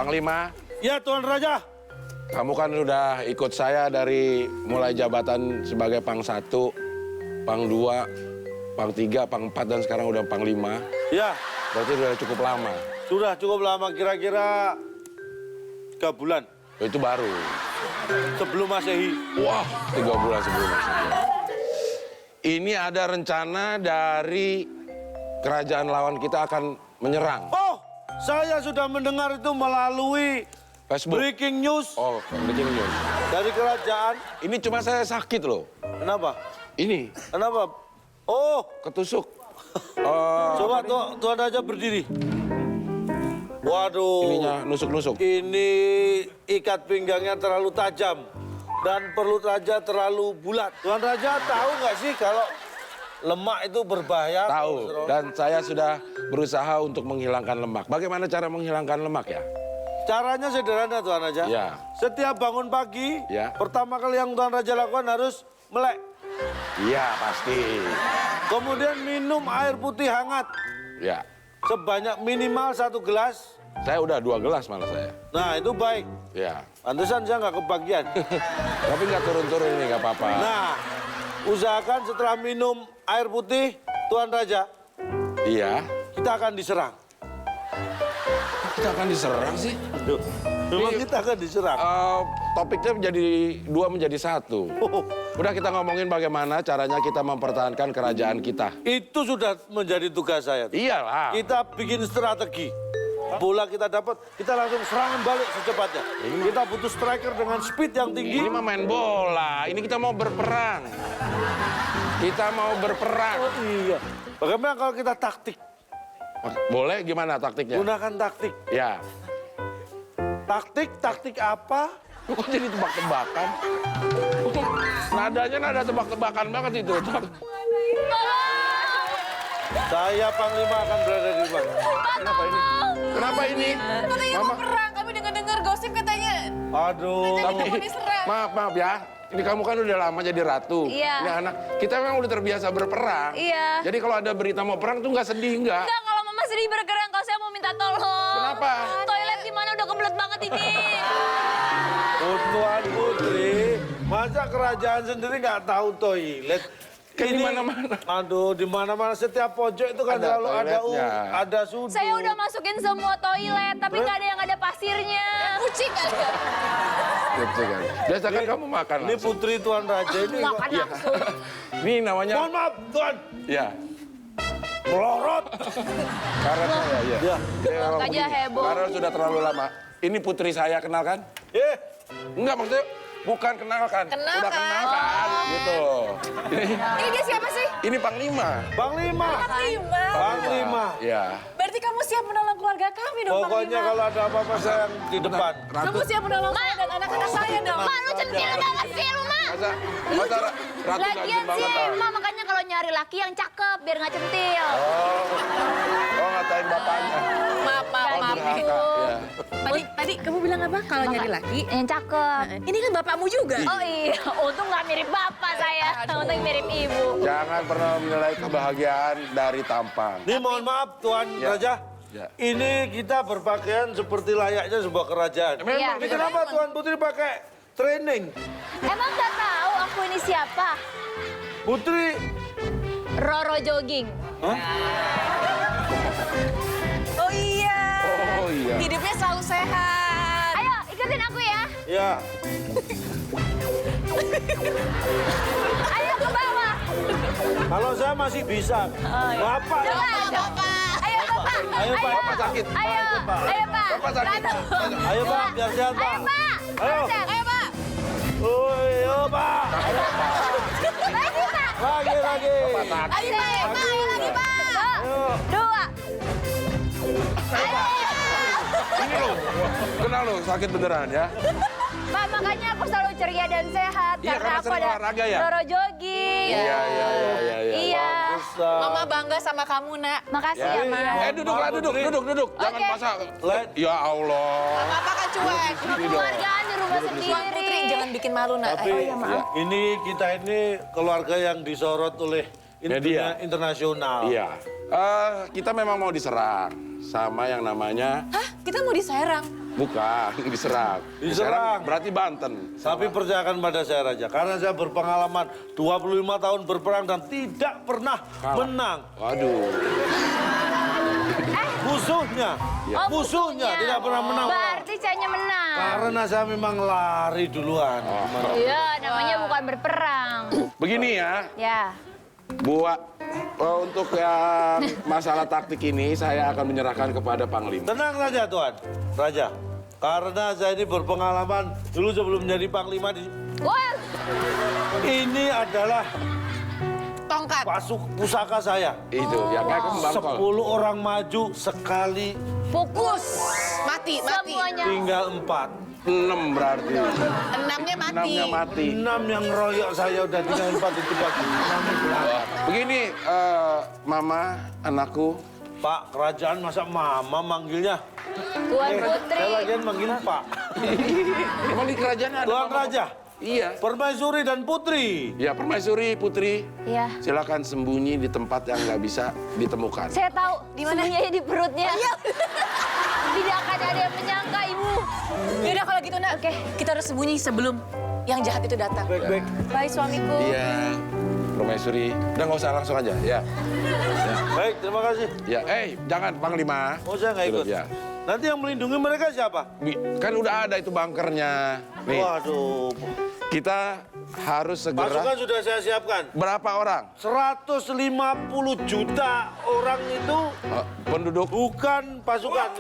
Panglima. Ya, Tuan Raja. Kamu kan udah ikut saya dari mulai jabatan sebagai Pang 1, Pang 2, Pang 3, Pang 4, dan sekarang udah Pang 5. Ya. Berarti udah cukup lama. Sudah cukup lama, kira-kira 3 bulan. Itu baru. Sebelum Masehi. Wah, 3 bulan sebelum Masehi. Ini ada rencana dari kerajaan lawan kita akan menyerang. Oh, saya sudah mendengar itu melalui Facebook. breaking news Oh, breaking news. dari kerajaan. Ini cuma saya sakit loh. Kenapa? Ini, Kenapa? Oh, ketusuk. coba Tuan Raja berdiri. Waduh. Ininya nusuk-nusuk. Ini ikat pinggangnya terlalu tajam dan perut Raja terlalu bulat. Tuan Raja tahu nggak sih kalau lemak itu berbahaya? Tahu, dan saya sudah berusaha untuk menghilangkan lemak. Bagaimana cara menghilangkan lemak ya? Caranya sederhana, Tuan Raja. Ya. Setiap bangun pagi, Ya. pertama kali yang Tuan Raja lakukan harus melek. Iya, pasti. Kemudian minum air putih hangat Ya, sebanyak minimal 1 gelas. saya udah 2 gelas malah saya. Nah, itu baik. Ya, Pantesan saya nggak kebagian. tapi nggak turun-turun ini, nggak apa-apa. Nah, usahakan setelah minum air putih, Tuan Raja, Iya, kita akan diserang. kita akan diserang sih. Aduh, memang kita akan diserang. Topiknya menjadi 1. Udah kita ngomongin bagaimana caranya kita mempertahankan kerajaan kita. Itu sudah menjadi tugas saya. Iyalah. Kita bikin strategi. Bola kita dapat, kita langsung serangan balik secepatnya. Kita butuh striker dengan speed yang tinggi. Ini mah main bola. Ini kita mau berperang. Kita mau berperang. Oh iya. Bagaimana kalau kita taktik? Boleh gimana taktiknya? Gunakan taktik. Ya. Taktik apa? Kok jadi tebak-tebakan? Nadanya nada tebak-tebakan banget itu. Saya Panglima akan berada di mana? Kenapa ini? Kenapa ini? Katanya mau perang, kami dengar-dengar gosip katanya. Aduh. Tapi, mau diserang. maaf ya. Ini kamu kan udah lama jadi ratu. Iya. Ini anak, kita memang udah terbiasa berperang. Iya. Jadi kalau ada berita mau perang tuh nggak sedih, nggak? Enggak, kalau mama sedih bergerak, kalau saya mau minta tolong. Kenapa? Toilet di mana udah kebelet banget ini. Oh, Tuan Putri, masa kerajaan sendiri nggak tahu toilet? Kan di mana-mana. Aduh, di mana-mana setiap pojok itu kan Ada selalu toiletnya. ada sudut. Saya udah masukin semua toilet, tapi nggak ada yang ada pasirnya. Kucing ada. Gitu kan. Biasa kan kamu makan Ini langsung. putri Tuan Raja ini. Makan langsung. Ini namanya. Mohon maaf, Tuan. Ya. Melorot. Karena ya. Ya. Memang aja begini. heboh. Karena sudah terlalu lama. Ini putri saya, kenal kan? Enggak, maksudnya bukan kenal kan? Kenal Udah kan? kenal kan? Gitu. Ini dia siapa sih? Ini Panglima. Panglima. Panglima. Panglima. Ya. Berarti kamu siap menolong keluarga kami dong, Pokoknya kalau ada apa-apa saya yang di depan. Kamu siap menolong saya dan anak-anak saya dong. Ma, lu centil banget sih lu, Ma. Masa ratu Lagian ganjen sih, banget. Ma, makanya kalau nyari laki yang cakep biar nggak centil. Oh, ngatain bapaknya. Maaf, Oh, durhaka. Ya. Tadi kamu bilang apa? Kalau nyari laki? Yang cakep. Ini kan bapakmu juga. Oh iya, untung nggak mirip bapak saya. Untung mirip ibu. Jangan pernah menilai kebahagiaan dari tampang. Ini mohon maaf Tuan Ya. Raja. Ya. Ini kita berpakaian seperti layaknya sebuah kerajaan. Memang Iya. Ini kenapa Tuan Putri pakai training? Emang nggak tahu aku ini siapa? Putri, Roro jogging. Oh iya. Oh iya. Hidupnya selalu sehat. Ayo, ikutin aku ya. ya. Ayo ke bawah. Kalau saya masih bisa. Bapak. Coba, Bapak. Ayo, Bapak. Ayo, Pak. Bapak sakit. Ayo, ayo, Pak. Bapak sakit. Satu. Ayo Pak, biar sehat Pak. Ayo, Pak. Ayo. Ayo, Pak. Ayo Pak. Lagi, Pak. Lagi. Bapak sakit. Ayo, Pak. Ayo lagi, Pak. Ayo. Dua. Ayo. Ini loh. Kenal loh, sakit beneran ya. Pak, makanya aku selalu ceria dan sehat. Iya, karena aku sering ada olahraga ya? Roro jogging. Iya. Iya. Mama bangga sama kamu, Nak. Makasih ya, Ma. Duduklah, duduk. Jangan Oke. masak. Let. Ya Allah. Papa kan cuek. Keluargaan di rumah Tuan sendiri. Putri, jangan bikin malu, Nak. Tapi ini kita ini keluarga yang disorot oleh Media. dunia internasional. Iya. Kita memang mau diserang sama yang namanya Hah? Kita mau diserang? Bukan, diserang. Diserang. Berarti Banten. Tapi percayakan pada saya Raja, karena saya berpengalaman 25 tahun berperang dan tidak pernah menang. Waduh. Musuhnya, Oh, musuhnya tidak pernah menang. Berarti Cahnya menang. Karena saya memang lari duluan. Iya, namanya bukan berperang. Begini ya, Ya. buat untuk yang masalah taktik ini saya akan menyerahkan kepada Panglima. Tenang saja Tuan, Raja. Karena saya ini berpengalaman dulu sebelum menjadi Panglima Wah, ini adalah Tongkat. pusaka saya. Itu, ya kayak kembang kol. 10 orang maju sekali fokus. Mati. Semuanya. tinggal 4. 6 berarti. 6-nya mati. 6-nya mati. 6 yang royok saya udah tinggal 4 itu Pak. Begini, Mama, anakku. Pak, kerajaan masa mama manggilnya? Tuan Putri. Saya lagian manggil Pak. Emang di kerajaan ada Tuan Mama? Raja, Iya. Permaisuri dan Putri. Ya, Permaisuri, Putri. Iya. Silakan sembunyi di tempat yang nggak bisa ditemukan. Saya tahu sembunyinya di perutnya. Iya. Tidak akan ada yang menyangka, Ibu. Yaudah kalau gitu, Nak. Oke. Kita harus sembunyi sebelum yang jahat itu datang. Baik-baik. Baik, suamiku. Iya, Permaisuri. Udah nggak usah langsung aja, ya. Baik, terima kasih. Ya, jangan Panglima. Oh, saya nggak ikut. Ya. Nanti yang melindungi mereka siapa? Kan udah ada itu bunkernya. Nih, Waduh. kita harus segera. Pasukan sudah saya siapkan. Berapa orang? 150 juta orang itu Penduduk. bukan pasukan.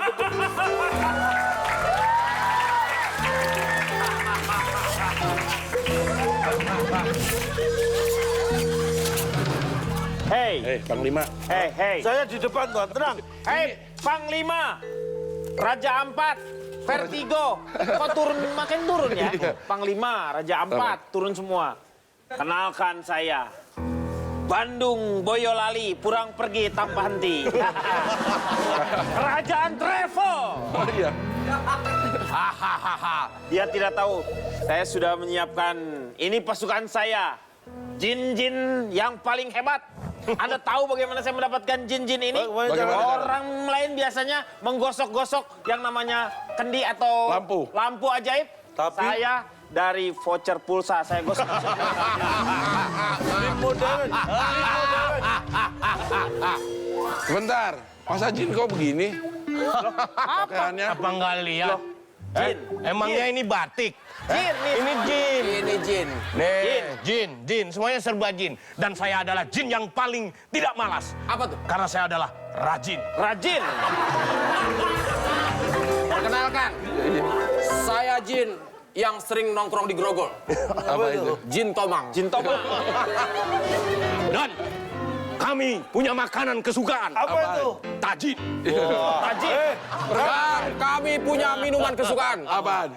Hei, Panglima. hei. Saya di depan Tuan, tenang. Hei, Panglima. Raja Ampat. Vertigo. Kok turun, makin turun ya? Panglima, Raja Ampat, turun semua. Kenalkan saya. Bandung, Boyolali, pulang pergi tanpa henti. Kerajaan Trevo. Oh iya. Hahaha. Dia tidak tahu. Saya sudah menyiapkan, ini pasukan saya. Jin-jin yang paling hebat. Anda tahu bagaimana saya mendapatkan jin-jin ini? Bagaimana? Orang lain biasanya menggosok-gosok yang namanya kendi atau Lampu. ajaib. Tapi- Saya dari voucher pulsa saya gosok. Modern. Sebentar. Masa Jin kok begini? Pakaiannya. Apa nggak lihat? Jin. Emangnya ini batik? Jin, nih. Ini jin. Ini jin. Nih, jin. Semuanya serba jin. Dan saya adalah jin yang paling tidak malas. Apa tuh? Karena saya adalah rajin. Rajin. Perkenalkan, saya Jin yang sering nongkrong di Grogol. Apa itu? Jin Tomang. Jin Tomang. Dan kami punya makanan kesukaan. Apa itu? Tajin. Rajin. Dan kami punya minuman kesukaan. Apaan?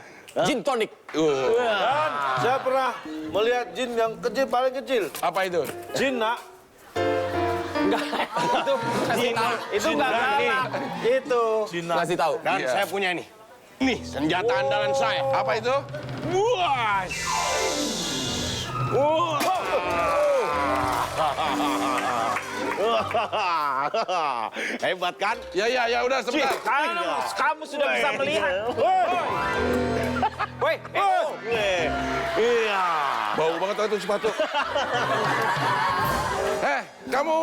Jin tonic. Dan saya pernah melihat jin yang kecil, paling kecil. Apa itu? Jin, nak. Itu nggak galak. Itu. Kasih tahu. Dan Iya. saya punya ini. Nih, senjata andalan saya. Apa itu? Buas. Hebat kan? Ya, udah sebentar. Kamu sudah bisa melihat. Woi, Iya. Bau banget itu sepatu. Kamu